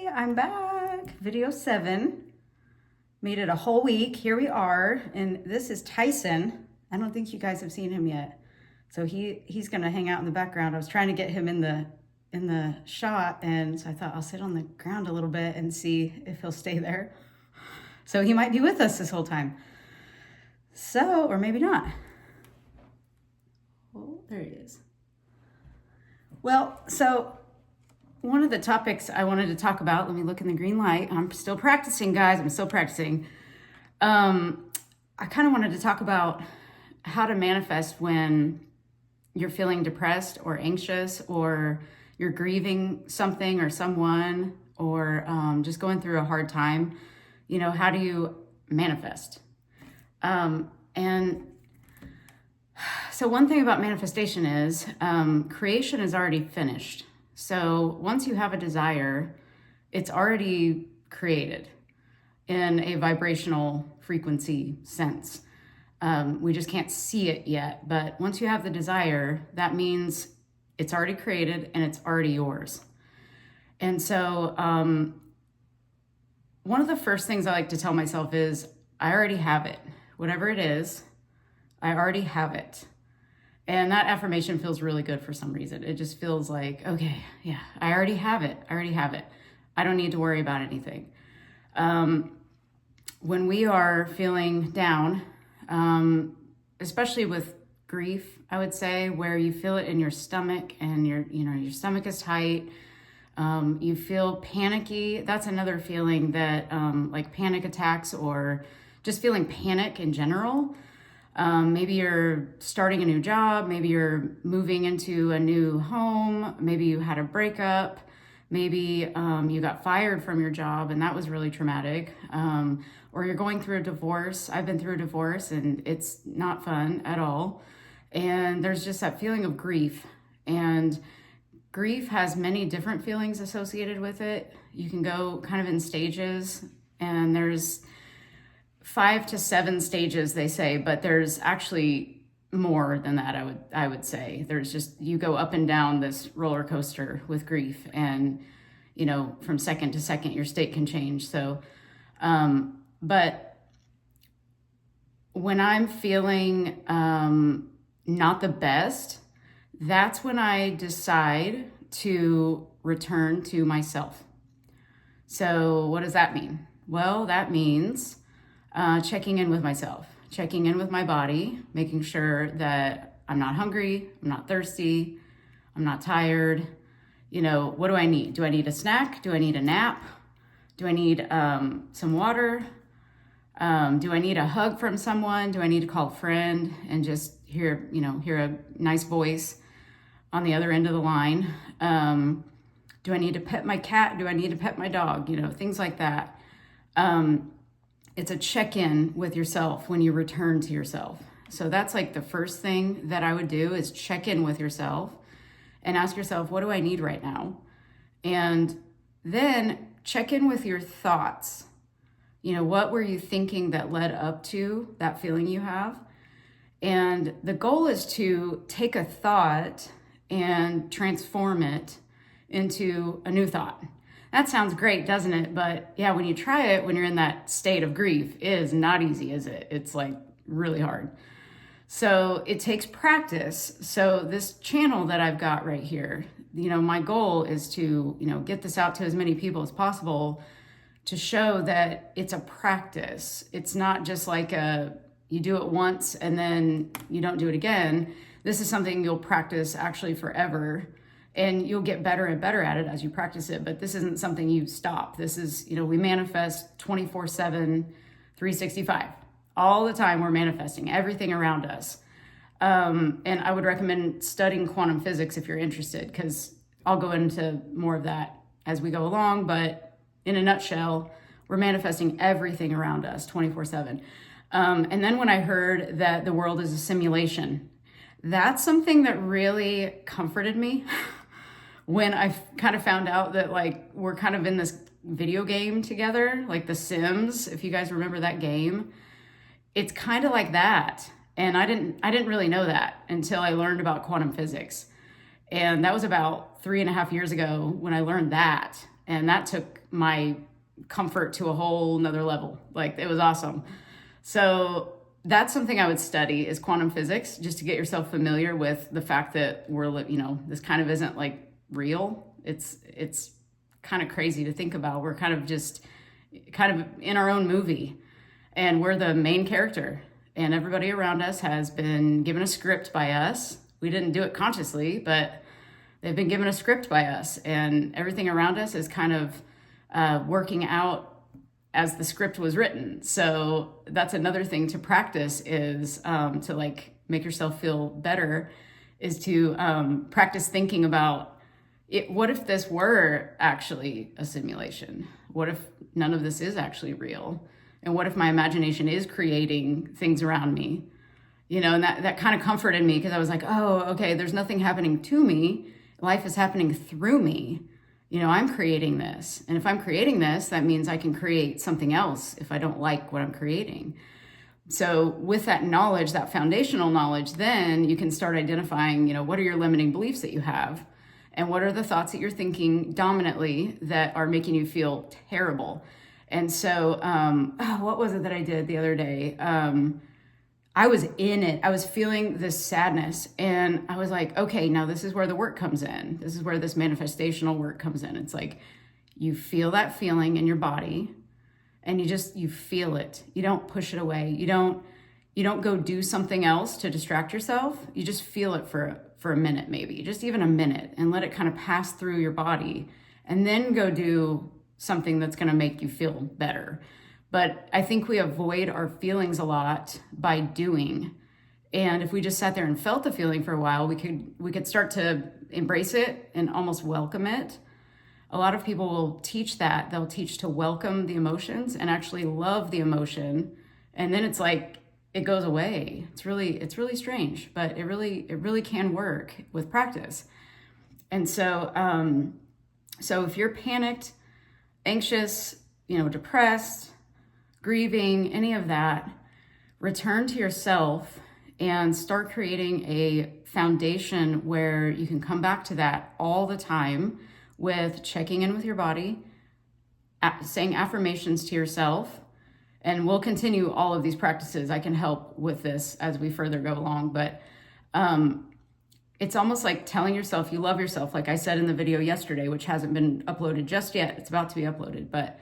Hey, I'm back. Video 7. Made it a whole week. Here we are. And this is Tyson. I don't think you guys have seen him yet. So he's gonna hang out in the background. I was trying to get him in the shot, and so I thought I'll sit on the ground a little bit and see if he'll stay there. So he might be with us this whole time. So, or maybe not. Oh, there he is. Well, so one of the topics I wanted to talk about, let me look in the green light. I'm still practicing, guys. I'm still practicing. I kind of wanted to talk about how to manifest when you're feeling depressed or anxious, or you're grieving something or someone, or just going through a hard time. You know, how do you manifest? And so one thing about manifestation is creation is already finished. So once you have a desire, it's already created in a vibrational frequency sense. We just can't see it yet, but once you have the desire, that means it's already created and it's already yours. And so one of the first things I like to tell myself is, I already have it. Whatever it is, I already have it. And that affirmation feels really good for some reason. It just feels like, okay, yeah, I already have it. I already have it. I don't need to worry about anything. When we are feeling down, especially with grief, I would say, where you feel it in your stomach and your stomach is tight, you feel panicky. That's another feeling that, like panic attacks, or just feeling panic in general. Maybe you're starting a new job, maybe you're moving into a new home, maybe you had a breakup, maybe you got fired from your job and that was really traumatic, or you're going through a divorce. I've been through a divorce and it's not fun at all. And there's just that feeling of grief. And grief has many different feelings associated with it. You can go kind of in stages, and there's 5 to 7 stages, they say, but there's actually more than that. I would say there's just, you go up and down this roller coaster with grief, and from second to second your state can change. So but when I'm feeling not the best, that's when I decide to return to myself. So what does that mean? Well, that means checking in with myself, checking in with my body, making sure that I'm not hungry, I'm not thirsty, I'm not tired. What do I need? Do I need a snack? Do I need a nap? Do I need some water? Do I need a hug from someone? Do I need to call a friend and just hear a nice voice on the other end of the line? Do I need to pet my cat? Do I need to pet my dog? Things like that. It's a check-in with yourself when you return to yourself. So that's like the first thing that I would do, is check in with yourself and ask yourself, what do I need right now? And then check in with your thoughts. What were you thinking that led up to that feeling you have? And the goal is to take a thought and transform it into a new thought. That sounds great, doesn't it? But yeah, when you try it, when you're in that state of grief, it is not easy, is it? It's like really hard. So it takes practice. So this channel that I've got right here, my goal is to, get this out to as many people as possible, to show that it's a practice. It's not just like you do it once and then you don't do it again. This is something you'll practice actually forever. And you'll get better and better at it as you practice it. But this isn't something you stop. This is, we manifest 24/7, 365. All the time we're manifesting everything around us. And I would recommend studying quantum physics if you're interested, because I'll go into more of that as we go along. But in a nutshell, we're manifesting everything around us 24/7. And then when I heard that the world is a simulation, that's something that really comforted me. When I kind of found out that we're kind of in this video game together, like The Sims, if you guys remember that game, it's kind of like that. And I didn't really know that until I learned about quantum physics. And that was about 3.5 years ago when I learned that. And that took my comfort to a whole nother level. Like, it was awesome. So that's something I would study, is quantum physics, just to get yourself familiar with the fact that this kind of isn't like real. It's kind of crazy to think about. We're kind of in our own movie, and we're the main character, and everybody around us has been given a script by us. We didn't do it consciously, but they've been given a script by us, and everything around us is kind of working out as the script was written. So that's another thing to practice, is to like make yourself feel better, is to practice thinking about it. What if this were actually a simulation? What if none of this is actually real? And what if my imagination is creating things around me? And that kind of comforted me, because I was like, oh, okay, there's nothing happening to me. Life is happening through me. I'm creating this. And if I'm creating this, that means I can create something else if I don't like what I'm creating. So with that knowledge, that foundational knowledge, then you can start identifying, what are your limiting beliefs that you have? And what are the thoughts that you're thinking dominantly that are making you feel terrible? And so, what was it that I did the other day? I was in it. I was feeling this sadness, and I was like, okay, now this is where the work comes in. This is where this manifestational work comes in. It's like, you feel that feeling in your body, and you feel it. You don't push it away. You don't go do something else to distract yourself. You just feel it for a minute, maybe just even a minute, and let it kind of pass through your body, and then go do something that's going to make you feel better. But I think we avoid our feelings a lot by doing. And if we just sat there and felt the feeling for a while, we could start to embrace it and almost welcome it. A lot of people will teach that. They'll teach to welcome the emotions and actually love the emotion. And then it's like, it goes away. It's really strange, but it really can work with practice. And so, so if you're panicked, anxious, depressed, grieving, any of that, return to yourself and start creating a foundation where you can come back to that all the time, with checking in with your body, saying affirmations to yourself. And we'll continue all of these practices. I can help with this as we further go along, but it's almost like telling yourself you love yourself, like I said in the video yesterday, which hasn't been uploaded just yet. It's about to be uploaded, but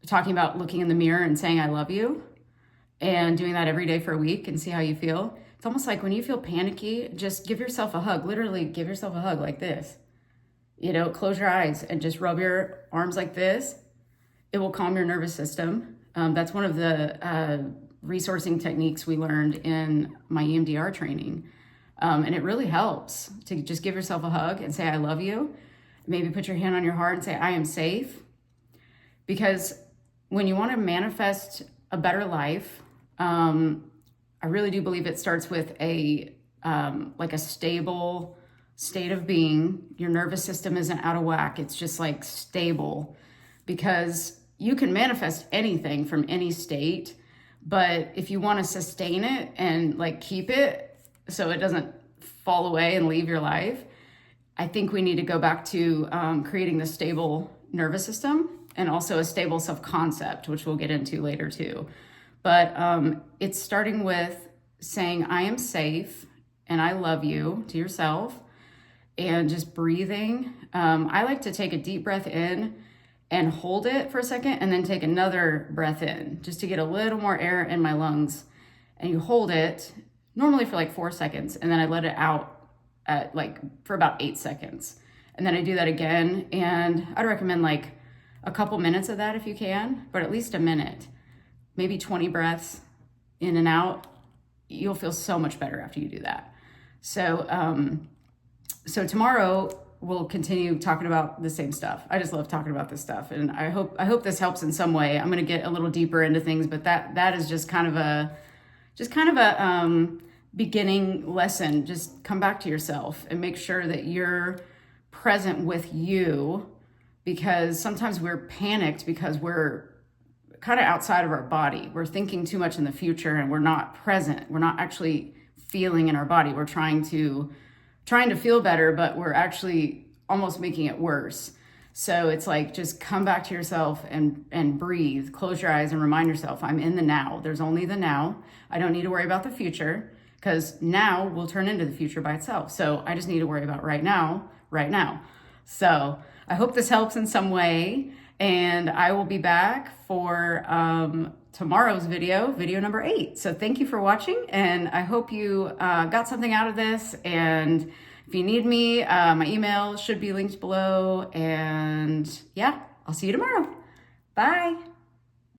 talking about looking in the mirror and saying I love you, and doing that every day for a week and see how you feel. It's almost like when you feel panicky, just give yourself a hug. Literally give yourself a hug like this. Close your eyes and just rub your arms like this. It will calm your nervous system. That's one of the resourcing techniques we learned in my EMDR training. And it really helps to just give yourself a hug and say, I love you. Maybe put your hand on your heart and say, I am safe. Because when you want to manifest a better life, I really do believe it starts with a stable state of being. Your nervous system isn't out of whack. It's just like stable, because you can manifest anything from any state, but if you want to sustain it and like keep it so it doesn't fall away and leave your life, I think we need to go back to creating the stable nervous system, and also a stable self-concept, which we'll get into later too. But it's starting with saying, I am safe and I love you to yourself, and just breathing. I like to take a deep breath in and hold it for a second, and then take another breath in, just to get a little more air in my lungs. And you hold it normally for like 4 seconds, and then I let it out for about 8 seconds. And then I do that again, and I'd recommend like a couple minutes of that if you can, but at least a minute, maybe 20 breaths in and out. You'll feel so much better after you do that. So, so tomorrow we'll continue talking about the same stuff. I just love talking about this stuff, and I hope this helps in some way. I'm going to get a little deeper into things, but that is just kind of a beginning lesson. Just come back to yourself and make sure that you're present with you, because sometimes we're panicked because we're kind of outside of our body. We're thinking too much in the future, and we're not present. We're not actually feeling in our body. We're trying to feel better, but we're actually almost making it worse. So it's like, just come back to yourself and breathe, close your eyes and remind yourself, I'm in the now. There's only the now. I don't need to worry about the future, because now will turn into the future by itself. So I just need to worry about right now, right now. So I hope this helps in some way, and I will be back for tomorrow's video number 8. So thank you for watching, and I hope you got something out of this. And if you need me, my email should be linked below. And yeah, I'll see you tomorrow. Bye.